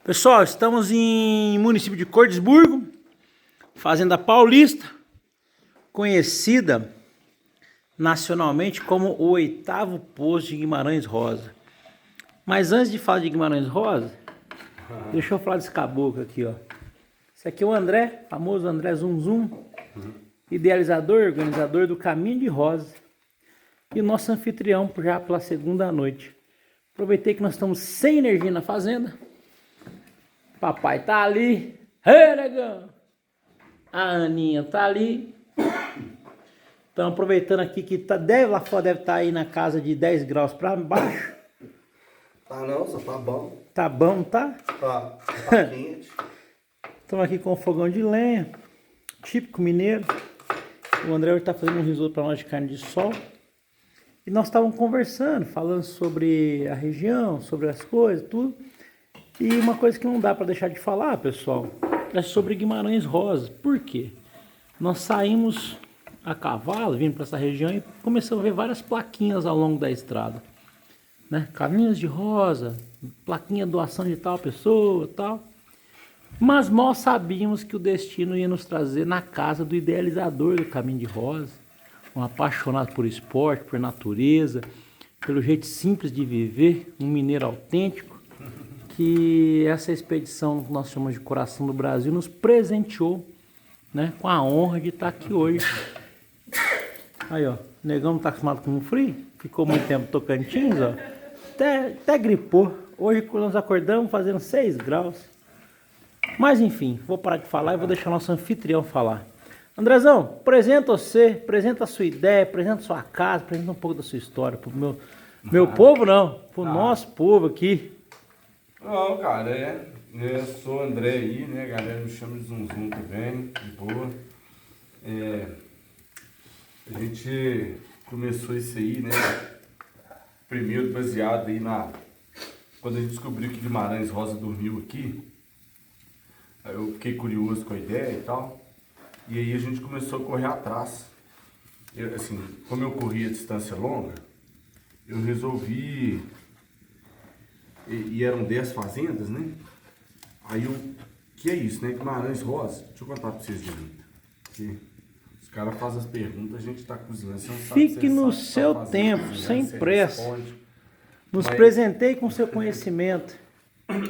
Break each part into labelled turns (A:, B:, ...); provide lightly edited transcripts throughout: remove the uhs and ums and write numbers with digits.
A: Pessoal, estamos em município de Cordisburgo, Fazenda Paulista, conhecida nacionalmente como o 8º posto de Guimarães Rosa. Mas antes de falar de Guimarães Rosa, deixa eu falar desse caboclo aqui, ó. Esse aqui é o André, famoso André Zum Zum, idealizador, organizador do Caminho de Rosa e o nosso anfitrião já pela segunda noite. Aproveitei que nós estamos sem energia na fazenda. Papai tá ali. Hey, negão! A Aninha tá ali. Então aproveitando aqui que lá fora deve estar aí na casa de 10 graus para baixo.
B: Tá não, só tá bom.
A: Tá bom, tá?
B: Tá quente.
A: Estamos aqui com o fogão de lenha, típico mineiro. O André hoje tá fazendo um risoto para nós de carne de sol. E nós estávamos conversando, falando sobre a região, sobre as coisas, tudo. E uma coisa que não dá para deixar de falar, pessoal, é sobre Guimarães Rosa. Por quê? Nós saímos a cavalo, vindo para essa região e começamos a ver várias plaquinhas ao longo da estrada, né? Caminhos de Rosa, plaquinha doação de tal pessoa, tal. Mas nós sabíamos que o destino ia nos trazer na casa do idealizador do Caminho de Rosa, um apaixonado por esporte, por natureza, pelo jeito simples de viver, um mineiro autêntico, que essa expedição que nós chamamos de Coração do Brasil nos presenteou, né, com a honra de estar aqui hoje. Aí, ó, o negão não está acostumado com um frio, ficou muito tempo Tocantins, ó, até gripou. Hoje quando nós acordamos fazendo 6 graus. Mas enfim, vou parar de falar e vou deixar o nosso anfitrião falar. Andrezão, apresenta você, apresenta a sua ideia, apresenta a sua casa, apresenta um pouco da sua história pro meu povo não, pro nosso povo aqui.
B: Não, cara, eu sou o André aí, né, galera me chama de Zum Zum também, de boa. A gente começou isso aí, né, primeiro baseado aí quando a gente descobriu que Guimarães Rosa dormiu aqui, aí eu fiquei curioso com a ideia e tal, e aí a gente começou a correr atrás. Assim, como eu corria a distância longa, eu resolvi... E eram 10 fazendas, né? Aí que é isso, né? Guimarães Rosa, deixa eu contar pra vocês direito. Os caras fazem as perguntas, a gente tá cozinhando. Você não sabe,
A: Fique no seu tempo, sem pressa. Nos presenteie com seu conhecimento.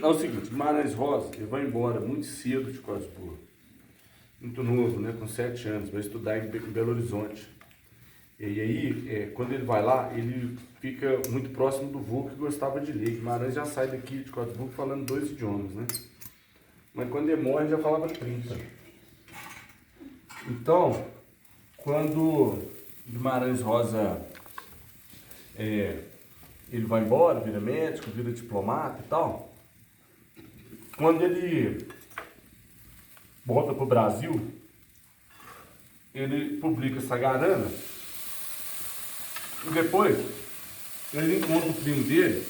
B: É o seguinte, Guimarães Rosa, ele vai embora muito cedo de Cordisburgo. Muito novo, né? Com 7 anos, vai estudar em Belo Horizonte. E aí, quando ele vai lá, ele fica muito próximo do vô que gostava de ler. Guimarães já sai daqui de Cordisburgo falando 2 idiomas, né? Mas quando ele morre, ele já falava 30. Então, quando Guimarães Rosa, ele vai embora, vira médico, vira diplomata e tal, quando ele volta para o Brasil, ele publica Sagarana. E depois, ele encontra o primo dele,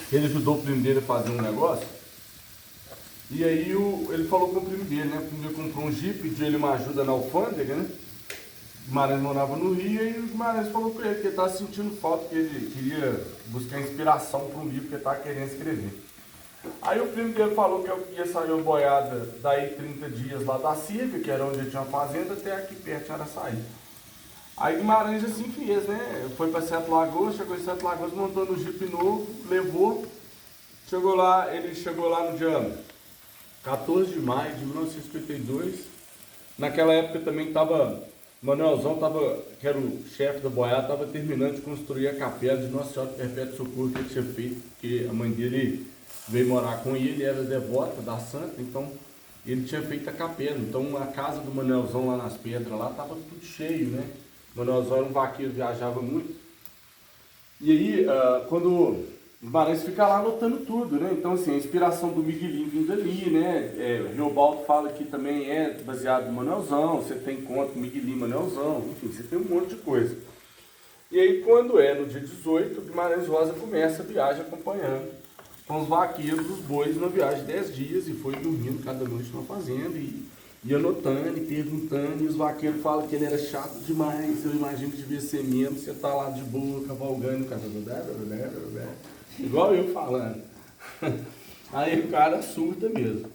B: ele ajudou o primo dele a fazer um negócio, e aí ele falou com o primo dele, né? O primo dele comprou um Jeep, pediu ele uma ajuda na alfândega, né? O Guimarães morava no Rio, e aí o Guimarães falou com ele que ele estava sentindo falta, que ele queria buscar inspiração para um livro que ele estava querendo escrever. Aí o primo dele falou que eu ia sair uma boiada daí 30 dias lá da Sírvia, que era onde ele tinha uma fazenda, até aqui perto de Araçaí. Aí Guimarães assim fez, né? Foi para Sete Lagoas, chegou em Sete Lagoas, montou no Jeep novo, levou, ele chegou lá no dia 14 de maio de 1952. Naquela época também Manuelzão que era o chefe da boiada, estava terminando de construir a capela de Nossa Senhora do Perpétuo Socorro que ele tinha feito, porque a mãe dele veio morar com ele, era devota da santa, então ele tinha feito a capela. Então a casa do Manuelzão lá nas pedras lá estava tudo cheio, né? Manuelzão era um vaqueiro, viajava muito. E aí, quando o Guimarães fica lá anotando tudo, né? Então, assim, a inspiração do Miguelinho vindo ali, né? Riobaldo fala que também é baseado no Manuelzão, você tem conta Miguelinho, Manuelzão, enfim, você tem um monte de coisa. E aí, quando no dia 18, o Guimarães Rosa começa a viagem acompanhando com os vaqueiros, os bois, numa viagem de 10 dias, e foi dormindo cada noite numa fazenda, e anotando, e perguntando, e os vaqueiros falam que ele era chato demais, eu imagino que devia ser mesmo, você tá lá de boa, cavalgando, Igual eu falando. Aí o cara surta mesmo.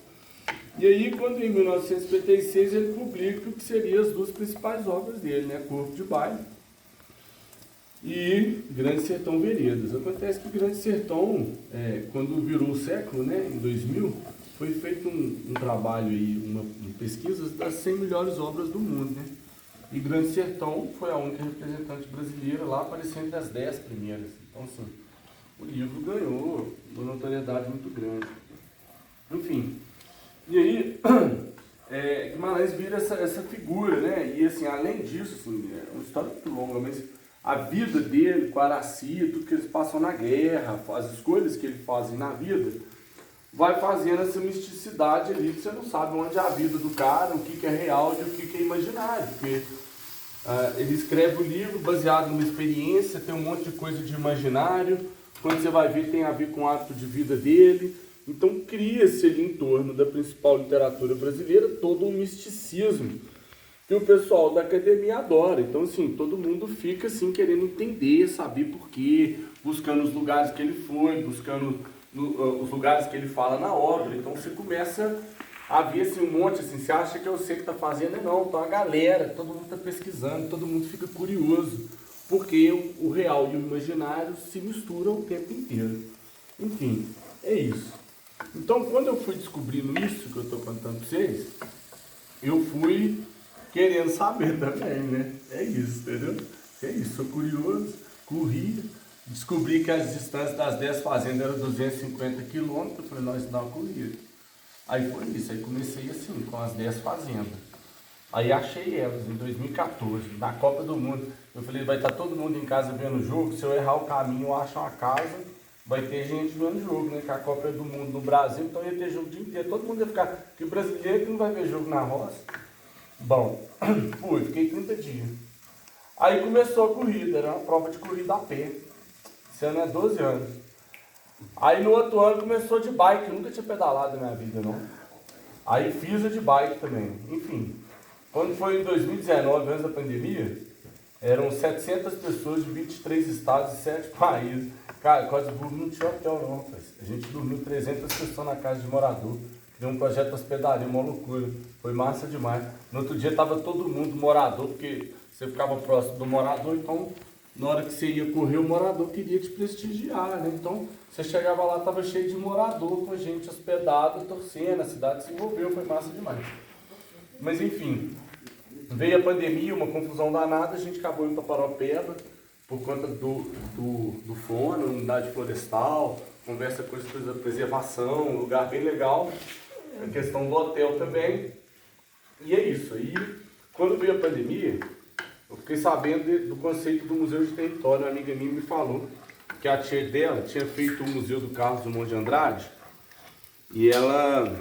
B: E aí, quando em 1956 ele publica o que seriam as duas principais obras dele, né? Corpo de Baile e Grande Sertão Veredas. Acontece que Grande Sertão, quando virou o século, né, em 2000, foi feito um trabalho aí, uma pesquisa das 100 melhores obras do mundo, né? E Grande Sertão foi a única representante brasileira lá, aparecendo entre as 10 primeiras. Então, assim, o livro ganhou uma notoriedade muito grande. Enfim, e aí, Guimarães vira essa figura, né? E, assim, além disso, assim, é uma história muito longa, mas a vida dele com Araci, tudo que eles passam na guerra, as escolhas que ele fazem na vida, vai fazendo essa misticidade ali, que você não sabe onde é a vida do cara, o que é real e o que é imaginário. Porque ele escreve o livro baseado numa experiência, tem um monte de coisa de imaginário, quando você vai ver tem a ver com o hábito de vida dele. Então cria-se ali em torno da principal literatura brasileira todo um misticismo que o pessoal da academia adora. Então, assim, todo mundo fica assim querendo entender, saber por quê, buscando os lugares que ele foi, buscando os lugares que ele fala na obra. Então você começa a ver assim, um monte, assim, você acha que eu sei o que está fazendo, não, então a galera, todo mundo está pesquisando, todo mundo fica curioso, porque o real e o imaginário se misturam o tempo inteiro. Enfim, é isso. Então, quando eu fui descobrindo isso que eu estou contando para vocês, eu fui querendo saber também, né? É isso, entendeu? É isso, sou curioso, corri, descobri que as distâncias das 10 fazendas eram 250 quilômetros, falei, nós dá uma corrida. Aí foi isso, aí comecei assim, com as 10 fazendas. Aí achei elas em 2014, na Copa do Mundo. Eu falei, vai estar todo mundo em casa vendo o jogo, se eu errar o caminho, eu acho uma casa, vai ter gente vendo o jogo, né? Que a Copa é do Mundo no Brasil, então ia ter jogo o dia inteiro. Todo mundo ia ficar, que o brasileiro que não vai ver jogo na roça. Bom, fiquei 30 dias. Aí começou a corrida, era uma prova de corrida a pé. Esse ano é 12 anos. Aí no outro ano começou de bike, eu nunca tinha pedalado na minha vida, não. Aí fiz a de bike também. Enfim, quando foi em 2019, antes da pandemia, eram 700 pessoas de 23 estados e 7 países. Cara, quase não tinha hotel não, rapaz. A gente dormiu 300 pessoas na casa de morador. Criou um projeto hospedarias, uma loucura. Foi massa demais. No outro dia tava todo mundo morador, porque você ficava próximo do morador, então na hora que você ia correr, o morador queria te prestigiar, né? Então você chegava lá, tava cheio de morador, com gente hospedada, torcendo, a cidade se envolveu, foi massa demais. Mas enfim, veio a pandemia, uma confusão danada, a gente acabou indo para Paropeba, por conta do FONA, unidade florestal, conversa com coisas da preservação, um lugar bem legal, a questão do hotel também. E é isso. Aí, quando veio a pandemia, eu fiquei sabendo do conceito do Museu de Território. Uma amiga minha me falou que a tia dela tinha feito o Museu do Carlos Drummond de Andrade, e ela,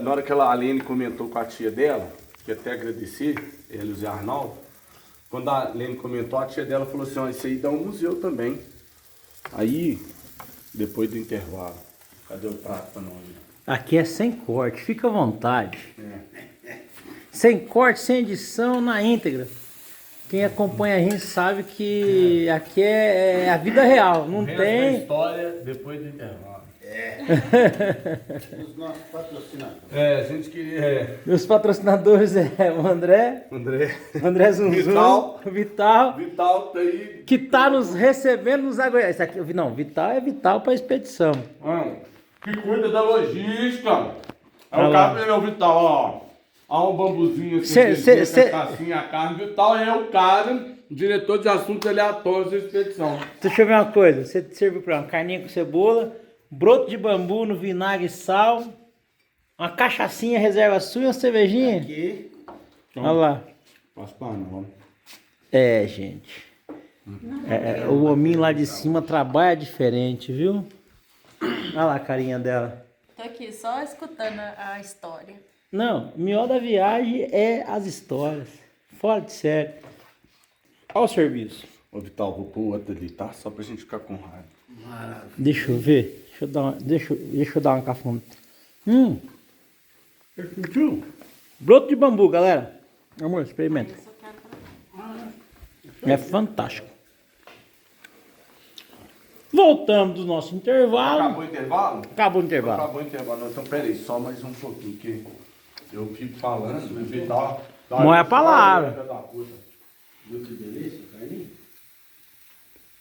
B: na hora que a Lene comentou com a tia dela, que até agradecer, ela e o Zé Arnaldo, quando a Lene comentou, a tia dela falou assim, ó, isso aí dá um museu também. Aí, depois do intervalo, cadê o prato para nós?
A: Aqui é sem corte, fica à vontade. Sem corte, sem edição, na íntegra. Quem acompanha a gente sabe que aqui é a vida real, não tem...
B: História depois do intervalo.
C: Os nossos patrocinadores.
B: A gente queria...
A: Meus patrocinadores é o André Zunzun, Vital,
B: tá aí...
A: que tá nos recebendo nos aguentar. Isso aqui, não, Vital é vital para expedição.
B: Que cuida da logística. É
A: Olha
B: o
A: lá.
B: cara meu Vital, ó. Olha um bambuzinho assim, a carne. Vital é o cara, diretor de assuntos aleatórios da expedição.
A: Deixa eu ver uma coisa, você serviu para uma carninha com cebola, broto de bambu no vinagre e sal, uma cachaçinha reserva sua e uma cervejinha.
C: Aqui.
A: Olha lá.
B: Passa pra não.
A: Gente. O hominho lá de cima trabalha diferente, viu? Olha lá a carinha dela.
D: Tô aqui só escutando a história.
A: Não, o melhor da viagem é as histórias. Fora de série. Olha o serviço.
B: Ô Vital, vou pôr outro ali, tá? Só pra gente ficar com raiva.
C: Maravilha.
A: Deixa eu ver. Deixa eu dar uma cafona. Broto de bambu, galera. Amor, experimenta.
D: Isso eu quero pra...
A: É fantástico. Voltamos do nosso intervalo.
B: Acabou o intervalo?
A: Acabou o intervalo.
B: Acabou o intervalo. Não, então, peraí, só mais um pouquinho, que eu fico falando e tal.
A: Não é a palavra.
B: Filha da puta.
C: Viu que delícia, carninho?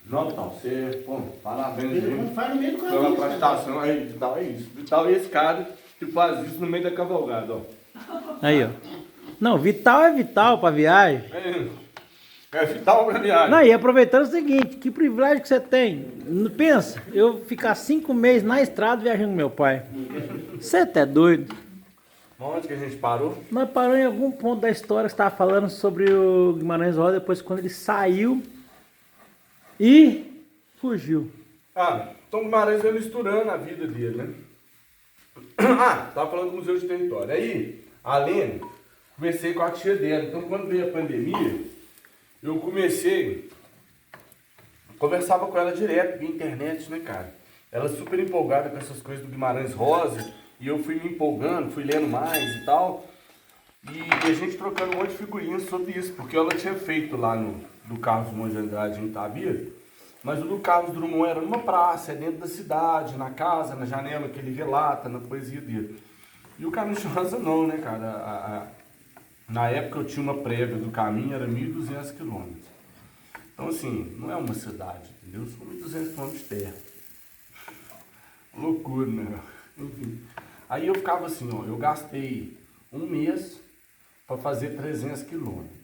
B: Não, então, você, pô, parabéns
C: Ele
B: aí
C: não faz no meio do
B: pela
C: caminho.
B: prestação aí, Vital é isso. Vital é esse cara que faz isso no meio da cavalgada, ó.
A: Aí, ó. Não, Vital é Vital pra viagem.
B: É Vital pra viagem.
A: Não, e aproveitando o seguinte, que privilégio que você tem. Pensa, eu ficar 5 meses na estrada viajando com meu pai. Você até doido.
B: Onde que a gente parou?
A: Nós paramos em algum ponto da história que você estava falando sobre o Guimarães Rosa, depois quando ele saiu e fugiu.
B: Ah, então o Guimarães vai misturando a vida dele, né? Ah, tava falando do Museu de Território. Aí, a Lene, conversei com a tia dela. Então, quando veio a pandemia, eu comecei, conversava com ela direto via internet, né, cara? Ela super empolgada com essas coisas do Guimarães Rosa, e eu fui me empolgando, fui lendo mais e tal. E a gente trocando um monte de figurinhas sobre isso, porque ela tinha feito lá no do Carlos Drummond de Andrade em Itabira, mas o do Carlos Drummond era numa praça, é dentro da cidade, na casa, na janela que ele relata, na poesia dele. E o Caminho de Rosa não, né, cara? Na época eu tinha uma prévia do caminho, era 1.200 quilômetros. Então, assim, não é uma cidade, entendeu? São 1.200 quilômetros de terra. Loucura, né? Enfim. Aí eu ficava assim, ó, eu gastei um mês para fazer 300 quilômetros.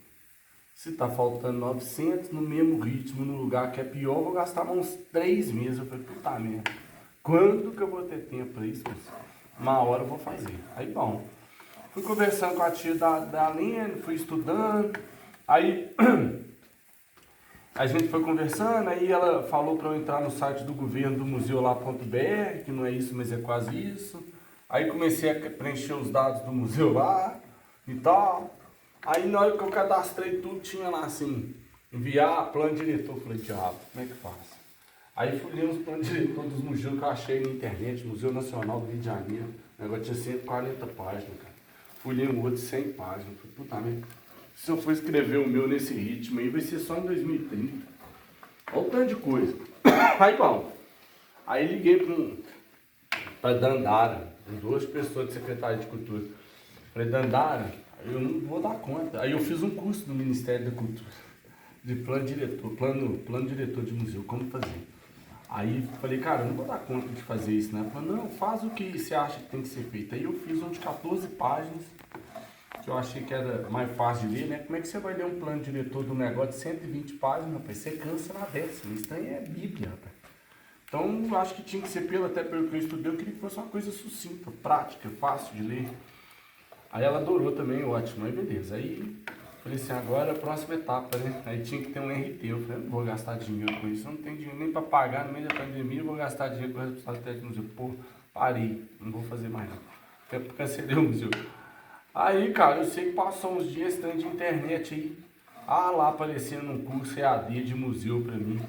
B: Se tá faltando 900, no mesmo ritmo, no lugar que é pior, eu vou gastar uns 3 meses. Eu falei, puta merda, quando que eu vou ter tempo para isso? Uma hora eu vou fazer. Aí, bom, fui conversando com a tia da Aline, fui estudando, aí a gente foi conversando, aí ela falou para eu entrar no site do governo do museu lá.br, que não é isso, mas é quase isso. Aí comecei a preencher os dados do museu lá e tal. Aí na hora que eu cadastrei tudo, tinha lá assim, enviar plano diretor. Falei, diabo, como é que faz? Aí fui ler os planos diretor dos museus que eu achei na internet, Museu Nacional do Rio de Janeiro. O negócio tinha 140 páginas, cara. Fui ler um outro de 100 páginas. Falei, puta merda, se eu for escrever o meu nesse ritmo aí, vai ser só em 2030. Olha o tanto de coisa. Aí, bom, aí liguei para Dandara, com 2 pessoas de Secretaria de Cultura. Falei, Dandara, eu não vou dar conta. Aí eu fiz um curso do Ministério da Cultura, de plano diretor de museu, como fazer. Aí falei, cara, eu não vou dar conta de fazer isso, né? Ela falou, não, faz o que você acha que tem que ser feito. Aí eu fiz um de 14 páginas, que eu achei que era mais fácil de ler, né? Como é que você vai ler um plano diretor de um negócio de 120 páginas, rapaz? Você cansa na 10ª, isso aí é bíblia, rapaz. Então, eu acho que tinha que ser até pelo que eu estudei, eu queria que fosse uma coisa sucinta, prática, fácil de ler. Aí ela adorou também, ótimo, aí beleza. Aí, falei assim, agora é a próxima etapa, né? Aí tinha que ter um RT, eu falei, não vou gastar dinheiro com isso, eu não tenho dinheiro nem para pagar no meio da pandemia, eu vou gastar dinheiro com o resultado técnico do museu. Pô, parei, não vou fazer mais não. Até cancelei o museu. Aí, cara, eu sei que passou uns dias estando de internet aí, lá aparecendo um curso EAD de museu pra mim,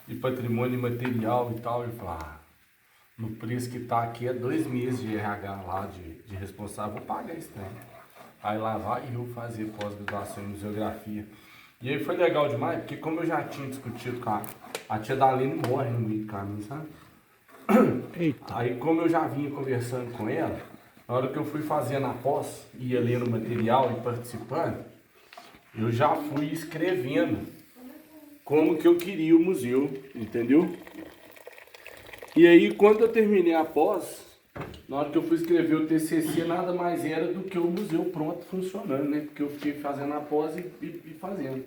B: de patrimônio material e tal, eu falei, no preço que tá aqui é 2 meses de RH lá, de responsável, vou pagar isso daí. Aí lá vai eu fazer pós-graduação em museografia. E aí foi legal demais, porque como eu já tinha discutido com a tia da Aline morre no meio do caminho, sabe? Eita. Aí como eu já vinha conversando com ela, na hora que eu fui fazendo a pós, ia lendo material e participando, eu já fui escrevendo como que eu queria o museu, entendeu? E aí, quando eu terminei a pós, na hora que eu fui escrever o TCC, nada mais era do que o museu pronto, funcionando, né? Porque eu fiquei fazendo a pós e fazendo.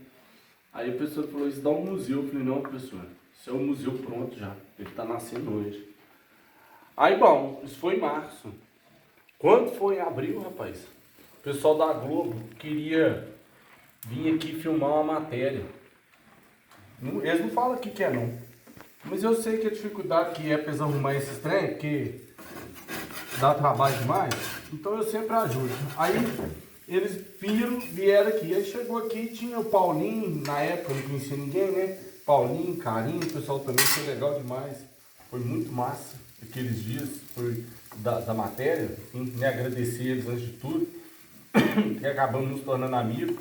B: Aí a pessoa falou, isso dá um museu. Eu falei, não, professor, isso é um museu pronto já, ele tá nascendo hoje. Aí, bom, isso foi em março. Quando foi em abril, rapaz, o pessoal da Globo queria vir aqui filmar uma matéria. Eles não falam o que é, não. Mas eu sei que a dificuldade que é pra arrumar esses trem, porque dá trabalho demais, então eu sempre ajudo. Aí eles vieram aqui, aí chegou aqui, tinha o Paulinho, na época eu não conhecia ninguém, né? Paulinho, Carinho, o pessoal também foi legal demais, foi muito massa aqueles dias, foi da matéria, me agradecer eles antes de tudo, que acabamos nos tornando amigos.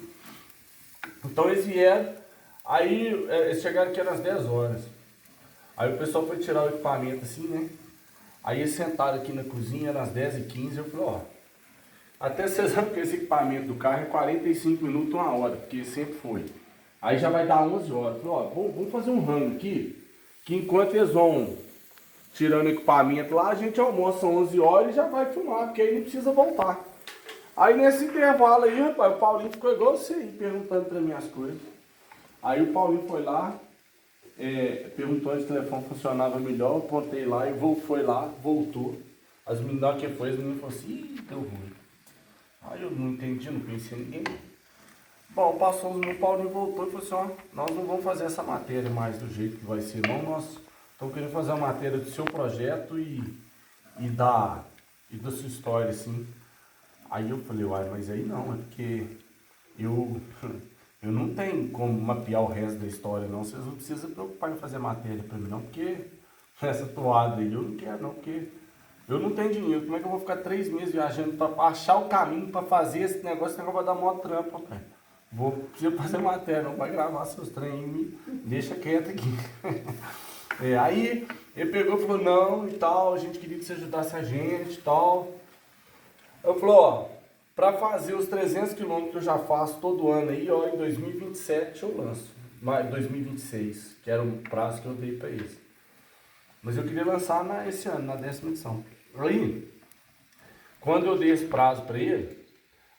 B: Então eles vieram, aí eles chegaram aqui às 10 horas. Aí o pessoal foi tirar o equipamento assim, né? Aí eles sentaram aqui na cozinha, nas 10h15, eu falei, ó, até vocês sabem que esse equipamento do carro é 45 minutos, 1 hora, porque sempre foi. Aí já vai dar 11 horas. Eu falei, ó, vamos fazer um rango aqui, que enquanto eles vão tirando o equipamento lá, a gente almoça 11 horas e já vai filmar, porque aí não precisa voltar. Aí nesse intervalo aí, rapaz, o Paulinho ficou igual você aí, perguntando pra mim as coisas. Aí o Paulinho foi lá, perguntou se o telefone funcionava melhor, eu apontei lá e foi lá, voltou. As meninas, que foi, as meninas falaram assim, ih, deu ruim. Aí eu não entendi, não pensei em ninguém. Bom, passou os minutos, o Paulinho voltou e falou assim, ó, nós não vamos fazer essa matéria mais do jeito que vai ser, não, nós estamos querendo fazer a matéria do seu projeto e da sua história, assim. Aí eu falei, uai, mas aí não, é porque eu não tenho como mapear o resto da história, não. Vocês não precisam se preocupar em fazer matéria pra mim, não, porque essa toada aí eu não quero, não, porque eu não tenho dinheiro. Como é que eu vou ficar 3 meses viajando pra achar o caminho pra fazer esse negócio vai dar maior trampo, rapaz. Preciso fazer matéria, não vai gravar seus trem, me deixa quieto aqui. Aí ele pegou e falou, não, e tal, a gente queria que você ajudasse a gente e tal. Eu falei, ó, para fazer os 300 quilômetros que eu já faço todo ano aí, ó, em 2027 eu lanço. Mas 2026, que era o prazo que eu dei para eles. Mas eu queria lançar esse ano, na 10ª edição. Aí, quando eu dei esse prazo para ele,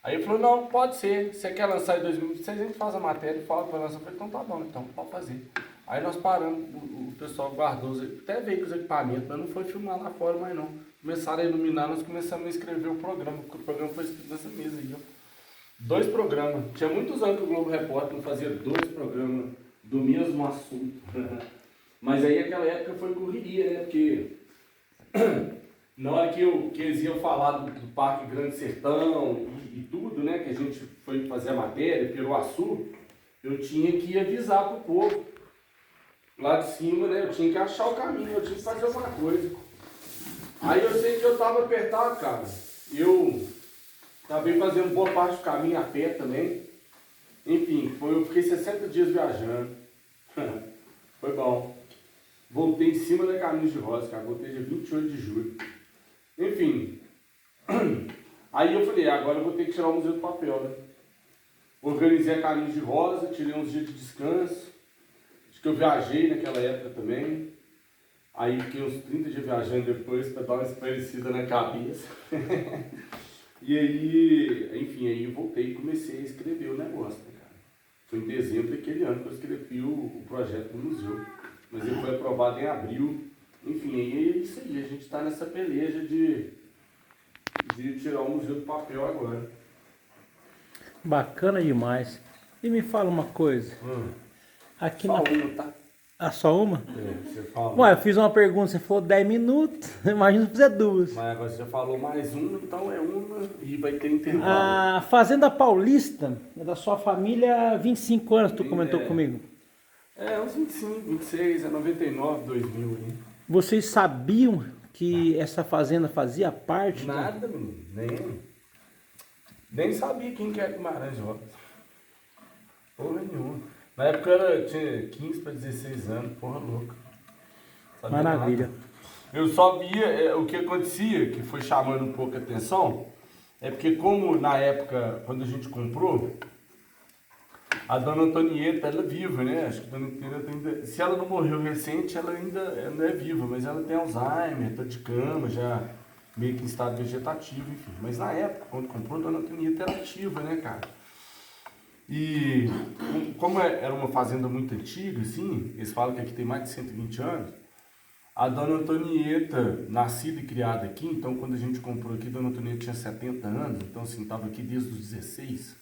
B: aí ele falou, não, pode ser, você quer lançar em 2026, a gente faz a matéria e fala para lançar. Eu falei, então tá bom, então, pode fazer. Aí nós paramos, o pessoal guardou, até veio com os equipamentos, mas não foi filmar lá fora mais não. Começaram a iluminar, nós começamos a escrever o programa, porque o programa foi escrito nessa mesa aí, ó. 2 programas. Tinha muitos anos que o Globo Repórter não fazia 2 programas do mesmo assunto. Mas aí naquela época foi correria, né? Porque na hora que eles iam falar do Parque Grande Sertão e tudo, né? Que a gente foi fazer a matéria, Peruaçu, eu tinha que avisar pro povo. Lá de cima, né? Eu tinha que achar o caminho, eu tinha que fazer alguma coisa. Aí eu sei que eu tava apertado, cara. Eu acabei fazendo boa parte do caminho a pé também. Enfim, eu fiquei 60 dias viajando. Foi bom. Voltei em cima da Caminhos de Rosa, cara. Voltei dia 28 de julho. Enfim. Aí eu falei, agora eu vou ter que tirar o Museu do Papel, né? Organizei a Caminhos de Rosa, tirei uns dias de descanso. Acho que eu viajei naquela época também. Aí fiquei uns 30 dias viajando depois para dar uma esparecida na cabeça. E aí, enfim, aí eu voltei e comecei a escrever o negócio, né, cara? Foi em dezembro daquele ano que eu escrevi o projeto do museu. Mas ele foi aprovado em abril. Enfim, aí é isso aí, a gente está nessa peleja de tirar o museu do papel agora.
A: Bacana demais. E me fala uma coisa. Aqui
B: Só
A: na...
B: uma, tá?
A: Ah, só uma?
B: Você fala.
A: Ué, eu fiz uma pergunta, você falou 10 minutos, imagina se fizer 2.
B: Mas agora você já falou mais uma, então é uma e vai ter intervalo.
A: A Fazenda Paulista é da sua família há 25 anos, tu comentou comigo.
B: Uns 25, 26, 99, 2000 aí.
A: Vocês sabiam que essa fazenda fazia parte?
B: Nada, menino, nem sabia quem que era Guimarães Rosa. Porra nenhuma. Na época eu tinha 15 para 16 anos, porra louca. Sabia
A: Maravilha.
B: nada. Eu só via o que acontecia, que foi chamando um pouco a atenção, é porque como na época, quando a gente comprou, a dona Antonieta, ela é viva, né? Acho que a dona Antonieta ainda, se ela não morreu recente, ela ainda é viva, mas ela tem Alzheimer, tá de cama, já meio que em estado vegetativo, enfim. Mas na época, quando comprou, a dona Antonieta era ativa, né, cara? E como era uma fazenda muito antiga, assim, eles falam que aqui tem mais de 120 anos, a dona Antonieta, nascida e criada aqui, então quando a gente comprou aqui, a dona Antonieta tinha 70 anos, então assim, estava aqui desde os 16,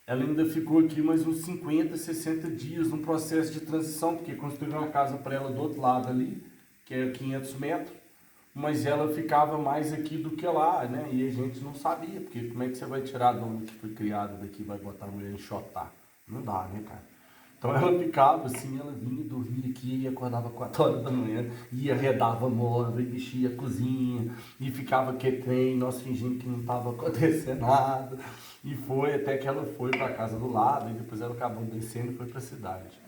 B: ela ainda ficou aqui mais uns 50, 60 dias num processo de transição, porque construíram uma casa para ela do outro lado ali, que é 500 metros, mas ela ficava mais aqui do que lá, né? E a gente não sabia, porque como é que você vai tirar a dona que foi criada daqui e vai botar a mulher enxotar? Não dá, né, cara? Então ela ficava assim, ela vinha dormir aqui e acordava 4 horas da manhã, ia, arredava móvel, mexia a cozinha, e ficava que trem, nós fingindo que não estava acontecendo nada. E foi até que ela foi para a casa do lado, e depois ela acabou descendo e foi para a cidade.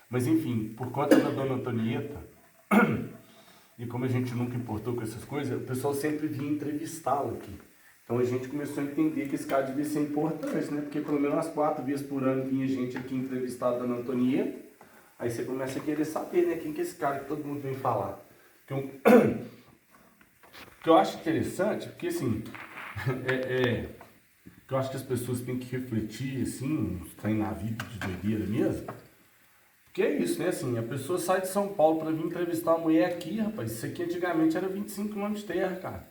B: Mas enfim, por conta da dona Antonieta, E como a gente nunca importou com essas coisas, o pessoal sempre vinha entrevistá-lo aqui. Então a gente começou a entender que esse cara devia ser importante, né? Porque pelo menos umas 4 vezes por ano vinha gente aqui entrevistada da Antonieta. Aí você começa a querer saber, né? Quem que é esse cara que todo mundo vem falar. O que eu acho interessante, porque assim, que eu acho que as pessoas têm que refletir, assim, trem na vida de doideira mesmo. Porque é isso, né? Assim, a pessoa sai de São Paulo para vir entrevistar uma mulher aqui, rapaz. Isso aqui antigamente era 25 km de terra, cara.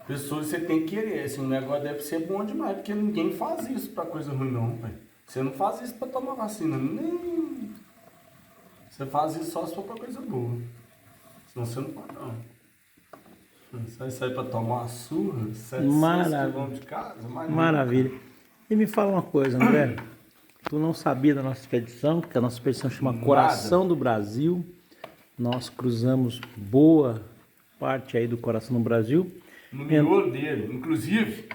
B: Pessoas você tem que querer, assim, o negócio deve ser bom demais, porque ninguém faz isso pra coisa ruim, não, pai. Você não faz isso pra tomar vacina, nem. Você faz isso só se for pra coisa boa. Senão você não pode, não. Você vai sair pra tomar uma surra, 700 km de casa,
A: Maravilha. E me fala uma coisa, André. Tu não sabia da nossa expedição, que a nossa expedição chama Coração do Brasil. Nós cruzamos boa parte aí do Coração do Brasil.
B: No miolo dele. Inclusive,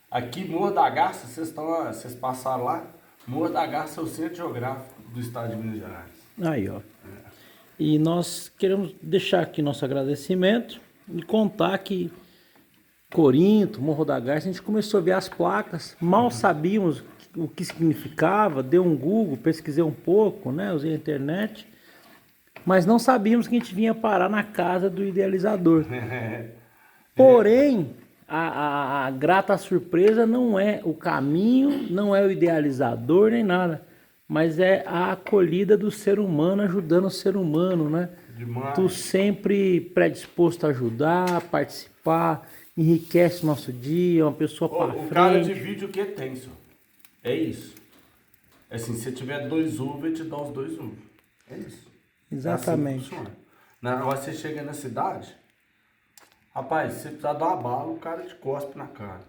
B: aqui Morro da Garça, vocês passaram lá, Morro da Garça é o centro geográfico do estado de Minas Gerais.
A: Aí, ó. E nós queremos deixar aqui nosso agradecimento e contar que Corinto, Morro da Garça, a gente começou a ver as placas, mal sabíamos o que significava, dei um Google, pesquisei um pouco, né, usei a internet, mas não sabíamos que a gente vinha parar na casa do idealizador. Porém, a grata surpresa não é o caminho, não é o idealizador nem nada, mas é a acolhida do ser humano ajudando o ser humano, né?
B: Demais.
A: Tu sempre predisposto a ajudar, a participar, enriquece o nosso dia, uma pessoa para frente.
B: O cara divide o que tem, senhor. É isso. É assim, se tiver 2 uvos, ele te dá os 2 uvos. É isso.
A: Exatamente.
B: É assim que na hora que você chega na cidade, rapaz, se você precisar dar uma bala, o cara te cospe na cara.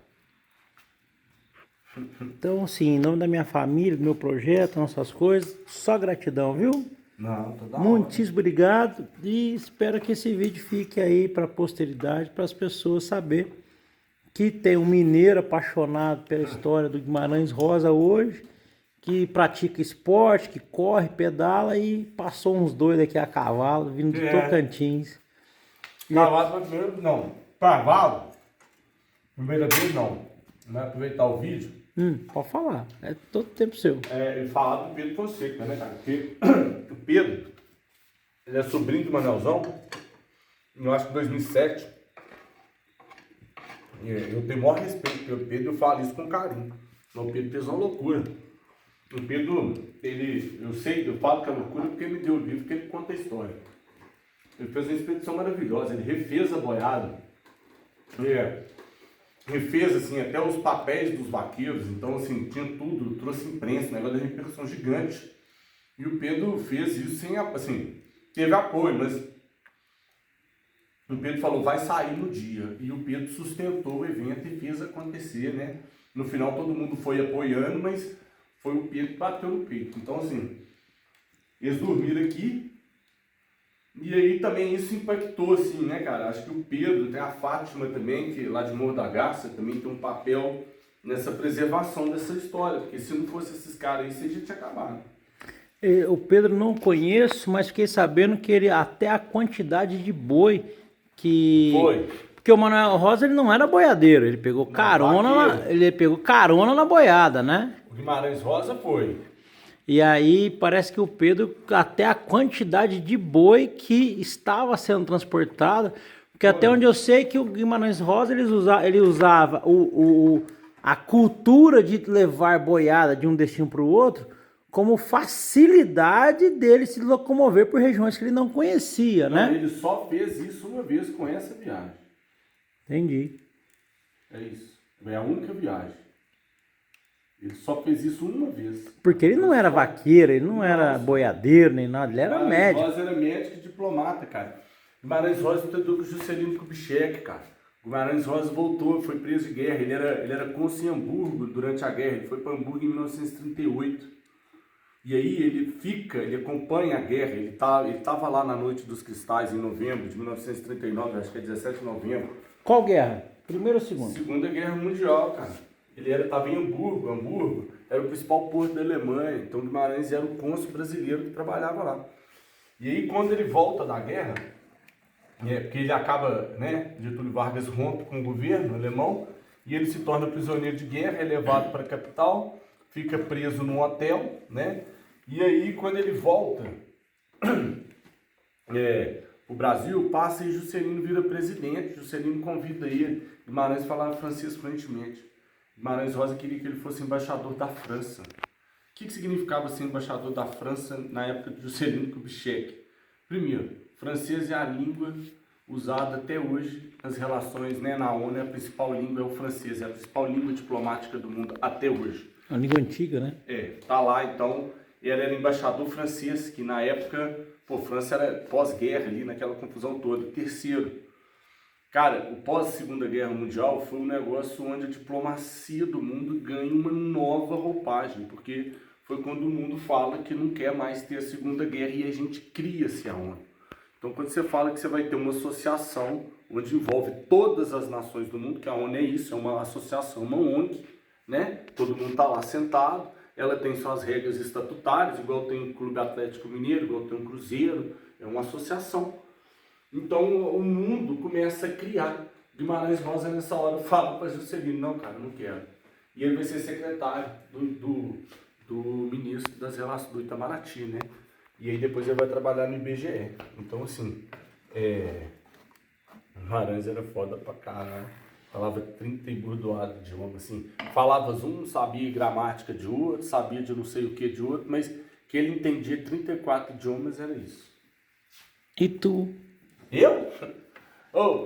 A: Então, assim, em nome da minha família, do meu projeto, nossas coisas, só gratidão, viu?
B: Não, toda
A: Muitíssimo obrigado e espero que esse vídeo fique aí para a posteridade, para as pessoas saber que tem um mineiro apaixonado pela história do Guimarães Rosa hoje, que pratica esporte, que corre, pedala e passou uns doidos aqui a cavalo, vindo de Tocantins.
B: Cavalo, primeiro, não. Cavalo, primeira vez, não. Vai aproveitar o vídeo.
A: Pode falar, é todo tempo seu.
B: E falar do Pedro Fonseca, né, cara? Porque o Pedro, ele é sobrinho do Manelzão, eu acho que em 2007. Eu tenho o maior respeito pelo Pedro, eu falo isso com carinho. O Pedro fez uma loucura. O Pedro, eu falo que é loucura porque ele me deu o livro, porque ele conta a história. Ele fez uma expedição maravilhosa, ele refez a boiada. Refez, assim, até os papéis dos vaqueiros, então, assim, tinha tudo, trouxe imprensa, um negócio de repercussão gigante. E o Pedro fez isso sem, assim, teve apoio, mas o Pedro falou, vai sair no dia. E o Pedro sustentou o evento e fez acontecer, né? No final todo mundo foi apoiando, mas foi o Pedro que bateu no peito. Então, assim, eles dormiram aqui. E aí também isso impactou, assim, né, cara? Acho que o Pedro, tem a Fátima também, que lá de Morro da Garça, também tem um papel nessa preservação dessa história. Porque se não fosse esses caras aí, você já tinha acabado.
A: O Pedro não conheço, mas fiquei sabendo que ele, até a quantidade de boi que...
B: Foi.
A: Porque o Manuel Rosa, ele não era boiadeiro, ele pegou carona na boiada, né?
B: O Guimarães Rosa foi.
A: E aí parece que o Pedro, até a quantidade de boi que estava sendo transportada, porque até onde eu sei que o Guimarães Rosa ele usava a cultura de levar boiada de um destino para o outro como facilidade dele se locomover por regiões que ele não conhecia, né?
B: Ele só fez isso uma vez com essa viagem.
A: Entendi.
B: É isso. É a única viagem. Ele só fez isso uma vez.
A: Porque ele não era vaqueiro, ele não era boiadeiro nem nada, ele era médico.
B: Guimarães Rosa era médico e diplomata, cara. Guimarães Rosa tentou com o Juscelino Kubitschek, cara. Guimarães Rosa voltou, foi preso de guerra. Ele era cônsul em Hamburgo durante a guerra. Ele foi para Hamburgo em 1938. E aí ele acompanha a guerra. Ele tava lá na Noite dos Cristais em novembro de 1939, acho que é 17 de novembro.
A: Qual guerra? Primeira ou segunda?
B: Segunda Guerra Mundial, cara. Ele estava em Hamburgo. Hamburgo era o principal porto da Alemanha. Então Guimarães era o cônsul brasileiro que trabalhava lá. E aí quando ele volta da guerra, porque ele acaba, né, Getúlio Vargas rompe com o governo alemão, e ele se torna prisioneiro de guerra, é levado para a capital, fica preso num hotel, né? E aí quando ele volta, o Brasil passa e Juscelino vira presidente. Juscelino convida ele. Guimarães falava francês fluentemente. Guimarães Rosa queria que ele fosse embaixador da França. O que significava ser embaixador da França na época de Juscelino Kubitschek? Primeiro, francês é a língua usada até hoje nas relações, né, na ONU. A principal língua é o francês, é a principal língua diplomática do mundo até hoje.
A: A língua antiga, né?
B: Tá lá, então, ele era embaixador francês, que na época, França era pós-guerra ali, naquela confusão toda. Terceiro, cara, o pós-Segunda Guerra Mundial foi um negócio onde a diplomacia do mundo ganha uma nova roupagem, porque foi quando o mundo fala que não quer mais ter a Segunda Guerra e a gente cria-se a ONU. Então, quando você fala que você vai ter uma associação onde envolve todas as nações do mundo, que a ONU é isso, é uma associação, uma ONG, né? Todo mundo está lá sentado, ela tem suas regras estatutárias, igual tem o Clube Atlético Mineiro, igual tem o Cruzeiro, é uma associação. Então, o mundo começa a criar. Guimarães Rosa, nessa hora, fala para Juscelino, não, cara, não quero. E ele vai ser secretário do ministro das relações, do Itamaraty, né? E aí depois ele vai trabalhar no IBGE. Então, assim, Guimarães era foda pra caralho. Falava 30 e burdoado de idioma, assim. Falava um, sabia gramática de outro, sabia de não sei o que de outro, mas que ele entendia 34 idiomas era isso.
A: E tu?
B: Eu?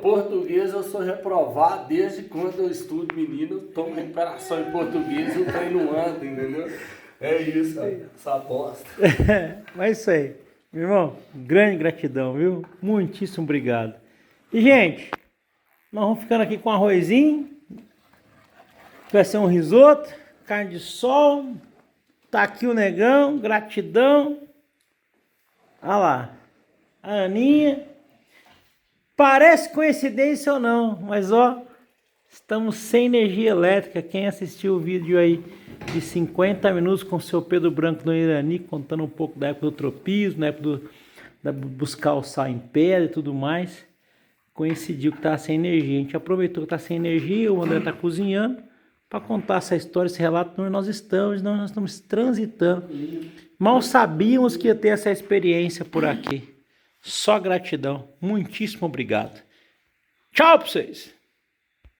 B: Português eu sou reprovado desde quando eu estudo, menino, eu tomo recuperação em português e o trem não anda, entendeu? É isso, essa bosta.
A: Mas é isso aí. Meu irmão, grande gratidão, viu? Muitíssimo obrigado. E, gente, nós vamos ficando aqui com arrozinho. Vai ser um risoto, carne de sol. Tá aqui o negão, gratidão. Olha lá, a Aninha. Parece coincidência ou não, mas ó, estamos sem energia elétrica. Quem assistiu o vídeo aí de 50 minutos com o seu Pedro Branco do Irani, contando um pouco da época do tropismo, da época da buscar o sal em pedra e tudo mais, coincidiu que estava sem energia. A gente aproveitou que está sem energia, o André está cozinhando, para contar essa história, esse relato onde nós estamos transitando. Mal sabíamos que ia ter essa experiência por aqui. Só gratidão. Muitíssimo obrigado. Tchau para vocês.